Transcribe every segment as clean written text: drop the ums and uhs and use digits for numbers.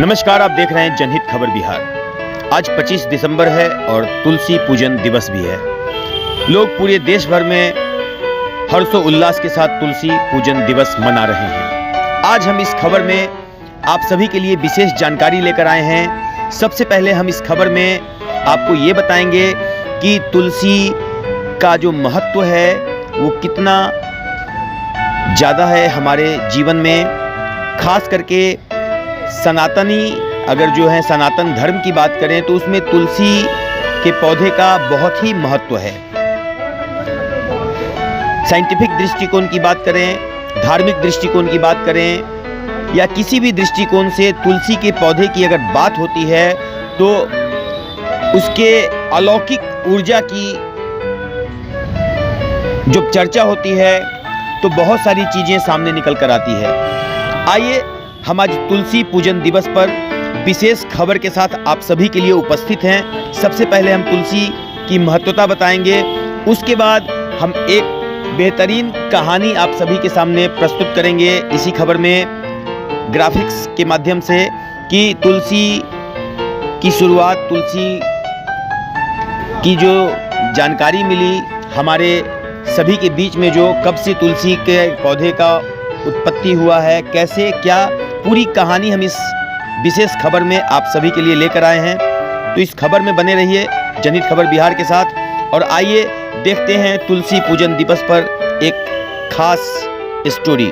नमस्कार, आप देख रहे हैं जनहित खबर बिहार। आज 25 दिसंबर है और तुलसी पूजन दिवस भी है। लोग पूरे देश भर में हर्षोल्लास के साथ तुलसी पूजन दिवस मना रहे हैं। आज हम इस खबर में आप सभी के लिए विशेष जानकारी लेकर आए हैं। सबसे पहले हम इस खबर में आपको ये बताएंगे कि तुलसी का जो महत्व है वो कितना ज़्यादा है हमारे जीवन में। खास करके सनातनी अगर जो है सनातन धर्म की बात करें तो उसमें तुलसी के पौधे का बहुत ही महत्व है। साइंटिफिक दृष्टिकोण की बात करें, धार्मिक दृष्टिकोण की बात करें या किसी भी दृष्टिकोण से तुलसी के पौधे की अगर बात होती है तो उसके अलौकिक ऊर्जा की जब चर्चा होती है तो बहुत सारी चीज़ें सामने निकल कर आती है। आइए हम आज तुलसी पूजन दिवस पर विशेष खबर के साथ आप सभी के लिए उपस्थित हैं। सबसे पहले हम तुलसी की महत्वता बताएंगे, उसके बाद हम एक बेहतरीन कहानी आप सभी के सामने प्रस्तुत करेंगे इसी खबर में ग्राफिक्स के माध्यम से कि तुलसी की शुरुआत, तुलसी की जो जानकारी मिली हमारे सभी के बीच में, जो कब से तुलसी के पौधे का उत्पत्ति हुआ है, कैसे क्या, पूरी कहानी हम इस विशेष खबर में आप सभी के लिए लेकर आए हैं। तो इस खबर में बने रहिए जनहित खबर बिहार के साथ और आइए देखते हैं तुलसी पूजन दिवस पर एक खास स्टोरी।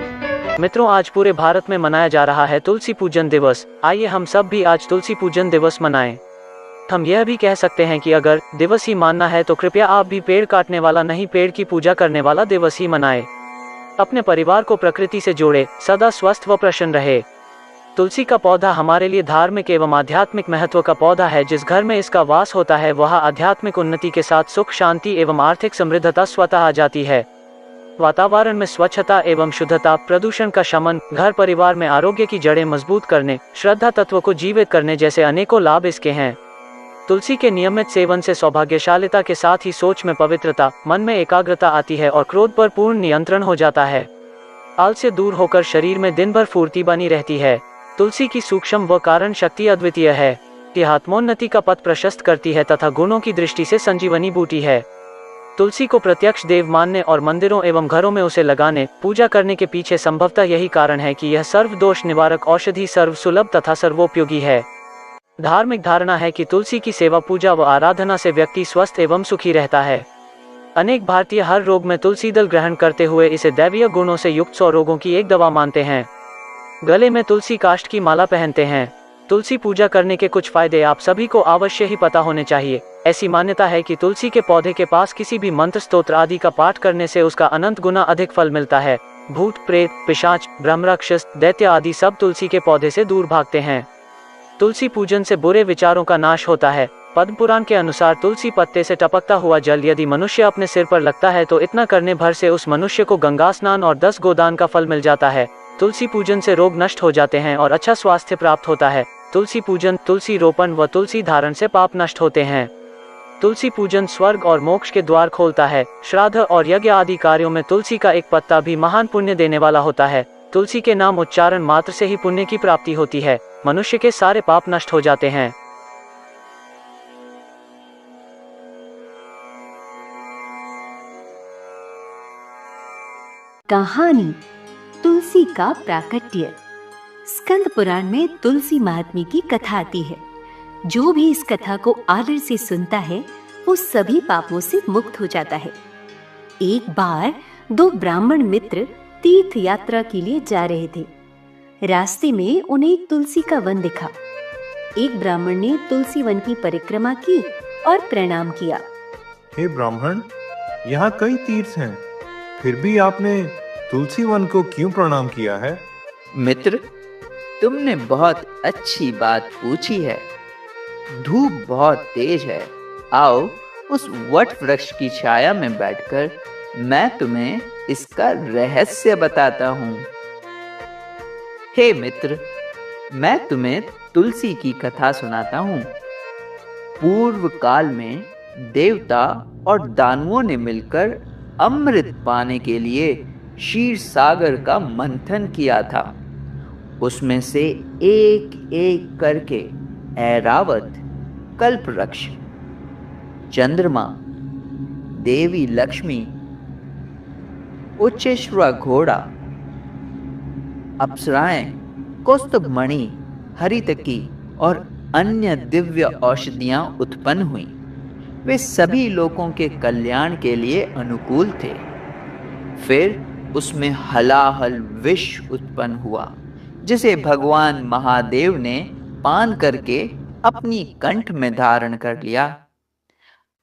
मित्रों, आज पूरे भारत में मनाया जा रहा है तुलसी पूजन दिवस। आइए हम सब भी आज तुलसी पूजन दिवस मनाएं। हम यह भी कह सकते हैं कि अगर दिवस ही मानना है तो कृपया आप भी पेड़ काटने वाला नहीं, पेड़ की पूजा करने वाला दिवस ही मनाएं। अपने परिवार को प्रकृति से जोड़े, सदा स्वस्थ व प्रसन्न रहे। तुलसी का पौधा हमारे लिए धार्मिक एवं आध्यात्मिक महत्व का पौधा है। जिस घर में इसका वास होता है वह आध्यात्मिक उन्नति के साथ सुख, शांति एवं आर्थिक समृद्धता स्वतः आ जाती है। वातावरण में स्वच्छता एवं शुद्धता, प्रदूषण का शमन, घर परिवार में आरोग्य की जड़ें मजबूत करने, श्रद्धा तत्व को जीवित करने जैसे अनेकों लाभ इसके हैं। तुलसी के नियमित सेवन से सौभाग्यशालिता के साथ ही सोच में पवित्रता, मन में एकाग्रता आती है और क्रोध पर पूर्ण नियंत्रण हो जाता है। आलस्य दूर होकर शरीर में दिन भर फुर्ती बनी रहती है। तुलसी की सूक्ष्म व कारण शक्ति अद्वितीय है। यह आत्मोन्नति का पथ प्रशस्त करती है तथा गुणों की दृष्टि से संजीवनी बूटी है। तुलसी को प्रत्यक्ष देव मानने और मंदिरों एवं घरों में उसे लगाने, पूजा करने के पीछे संभवतः यही कारण है कि यह सर्व दोष निवारक औषधि, सर्व सुलभ तथा सर्वोपयोगी है। धार्मिक धारणा है कि तुलसी की सेवा, पूजा व आराधना से व्यक्ति स्वस्थ एवं सुखी रहता है। अनेक भारतीय हर रोग में तुलसी दल ग्रहण करते हुए इसे दैवीय गुणों से युक्त 100 रोगों की एक दवा मानते हैं। गले में तुलसी काष्ठ की माला पहनते हैं। तुलसी पूजा करने के कुछ फायदे आप सभी को अवश्य ही पता होने चाहिए। ऐसी मान्यता है कि तुलसी के पौधे के पास किसी भी मंत्र, स्तोत्र आदि का पाठ करने से उसका अनंत गुना अधिक फल मिलता है। भूत, प्रेत, पिशाच, ब्रह्मराक्षस, दैत्य आदि सब तुलसी के पौधे से दूर भागते हैं। तुलसी पूजन से बुरे विचारों का नाश होता है। पद्म पुराण के अनुसार तुलसी पत्ते से टपकता हुआ जल यदि मनुष्य अपने सिर पर लगता है तो इतना करने भर से उस मनुष्य को गंगा स्नान और 10 गोदान का फल मिल जाता है। तुलसी पूजन से रोग नष्ट हो जाते हैं और अच्छा स्वास्थ्य प्राप्त होता है। तुलसी पूजन, तुलसी रोपण व तुलसी धारण से पाप नष्ट होते हैं। तुलसी पूजन स्वर्ग और मोक्ष के द्वार खोलता है। श्राद्ध और यज्ञ आदि कार्यों में तुलसी का एक पत्ता भी महान पुण्य देने वाला होता है। तुलसी के नाम उच्चारण मात्र से ही पुण्य की प्राप्ति होती है। मनुष्य के सारे पाप नष्ट हो जाते हैं। कहानी तुलसी का प्राकट्य। स्कंद पुराण में तुलसी महात्म्य की कथा आती है। जो भी इस कथा को आदर से सुनता है वो सभी पापों से मुक्त हो जाता है। एक बार 2 ब्राह्मण मित्र तीर्थ यात्रा के लिए जा रहे थे। रास्ते में उन्हें एक तुलसी का वन दिखा। एक ब्राह्मण ने तुलसी वन की परिक्रमा की और प्रणाम किया। हे ब्राह्मण, यहाँ कई तीर्थ हैं, फिर भी आपने तुलसी वन को क्यों प्रणाम किया है? मित्र, तुमने बहुत अच्छी बात पूछी है। धूप बहुत तेज है। आओ उस वट वृक्ष की छाया में बैठकर मैं तुम्हें इसका रहस्य बताता हूँ। हे मित्र, मैं तुम्हें तुलसी की कथा सुनाता हूँ। पूर्व काल में देवता और दानवों ने मिलकर अमृत पाने के लिए क्षीर सागर का मंथन किया था। उसमें से एक एक करके ऐरावत, कल्पवृक्ष, चंद्रमा, देवी लक्ष्मी, उच्चेश्वर घोड़ा, अप्सराएं, कौस्तुभमणि, हरितकी और अन्य दिव्य औषधियां उत्पन्न हुई। वे सभी लोगों के कल्याण के लिए अनुकूल थे। फिर उसमें हलाहल विष उत्पन्न हुआ, जिसे भगवान महादेव ने पान करके अपनी कंठ में धारण कर लिया।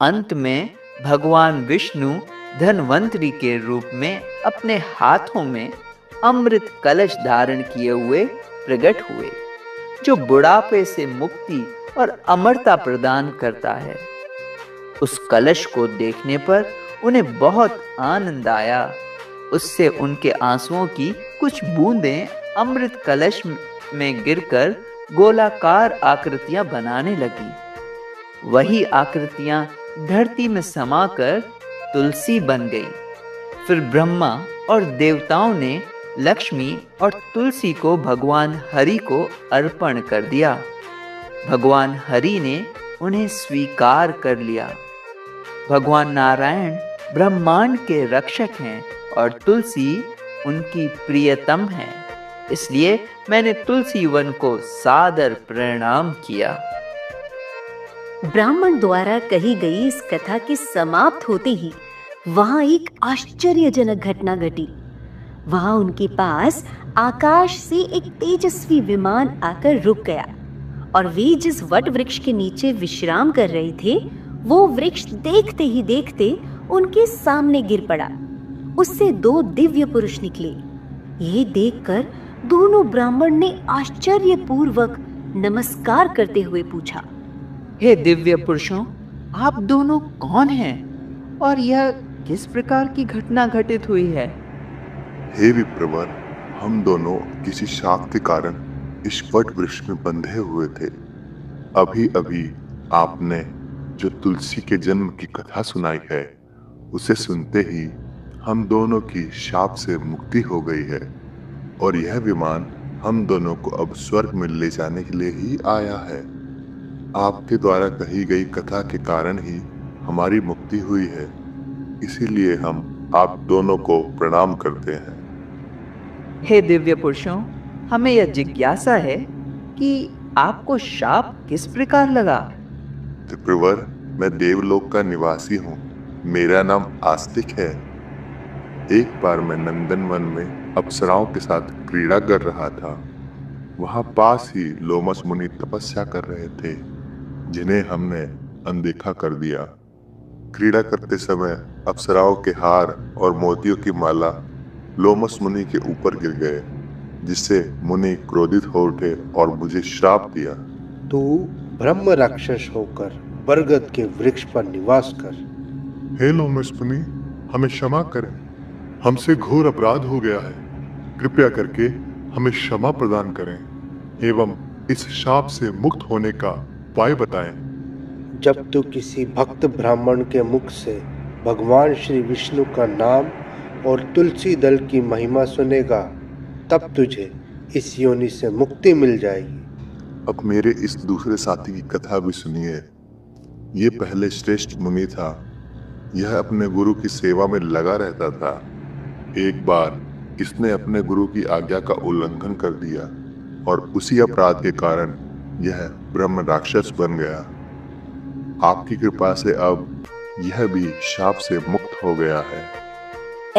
अंत में भगवान विष्णु धन्वंतरी के रूप में अपने हाथों में अमृत कलश धारण किए हुए प्रकट हुए, जो बुढ़ापे से मुक्ति और अमरता प्रदान करता है। उस कलश को देखने पर उन्हें बहुत आनंद आया। उससे उनके आंसुओं की कुछ बूंदें अमृत कलश में गिरकर गोलाकार आकृतियां बनाने लगी। वही आकृतियां धरती में समाकर तुलसी बन गई। फिर ब्रह्मा और देवताओं ने लक्ष्मी और तुलसी को भगवान हरि को अर्पण कर दिया। भगवान हरि ने उन्हें स्वीकार कर लिया। भगवान नारायण ब्रह्मांड के रक्षक हैं और तुलसी उनकी प्रियतम है। इसलिए मैंने तुलसी वन को सादर प्रणाम किया। ब्राह्मण द्वारा कही गई इस कथा के समाप्त होते ही वहां एक आश्चर्यजनक घटना घटी। वहां उनके पास आकाश से एक तेजस्वी विमान आकर रुक गया और वे जिस वट वृक्ष के नीचे विश्राम कर रहे थे, वो वृक्ष देखते ही देखते उनके सामने गिर पड़ा। उससे 2 दिव्य पुरुष निकले। यह देखकर दोनों ब्राह्मण ने आश्चर्यपूर्वक नमस्कार करते हुए पूछा, हे दिव्य पुरुषों, आप दोनों कौन हैं और यह किस प्रकार की घटना घटित हुई है? हे विप्रवर, हम दोनों किसी शाप के कारण इस वट वृक्ष में बंधे हुए थे। अभी अभी आपने जो तुलसी के जन्म की कथा सुनाई है, उसे सुनते ही हम दोनों की शाप से मुक्ति हो गई है और यह विमान हम दोनों को अब स्वर्ग में ले जाने के लिए ही आया है। आपके द्वारा कही गई कथा के कारण ही हमारी मुक्ति हुई है, इसीलिए हम आप दोनों को प्रणाम करते हैं। हे दिव्य पुरुषों, हमें यह जिज्ञासा है कि आपको शाप किस प्रकार लगा? त्रिपुर, मैं देवलोक का निवासी हूँ। मेरा नाम आस्तिक है। एक बार मैं नंदनवन में अप्सराओं के साथ क्रीड़ा कर रहा था। वहां पास ही लोमस मुनि तपस्या कर रहे थे, जिन्हें हमने अनदेखा कर दिया। क्रीड़ा करते समय अप्सराओं के हार और मोतियों की माला लोमस मुनि के ऊपर गिर गए, जिससे मुनि क्रोधित हो उठे और मुझे श्राप दिया। तू ब्रह्म राक्षस होकर बरगद के वृक्ष पर निवास कर। हे लोमस मुनि, हमें क्षमा करें। हमसे घोर अपराध हो गया है। कृपया करके हमें क्षमा प्रदान करें एवं इस शाप से मुक्त होने का उपाय बताएं। जब तू किसी भक्त ब्राह्मण के मुख से भगवान श्री विष्णु का नाम और तुलसी दल की महिमा सुनेगा, तब तुझे इस योनि से मुक्ति मिल जाएगी। अब मेरे इस दूसरे साथी की कथा भी सुनिए। ये पहले श्रेष्ठ मुनि था। यह अपने गुरु की सेवा में लगा रहता था। एक बार इसने अपने गुरु की आज्ञा का उल्लंघन कर दिया और उसी अपराध के कारण यह ब्रह्म राक्षस बन गया। आपकी कृपा से अब यह भी शाप से मुक्त हो गया है।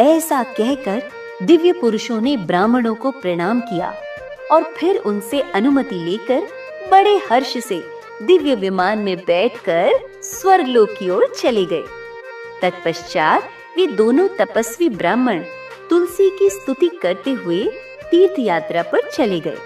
ऐसा कहकर दिव्य पुरुषों ने ब्राह्मणों को प्रणाम किया और फिर उनसे अनुमति लेकर बड़े हर्ष से दिव्य विमान में बैठकर स्वर्गलोक की ओर चले गए। तत्पश्चात वे दोनों तपस्वी ब्राह्मण तुलसी की स्तुति करते हुए तीर्थ यात्रा पर चले गए।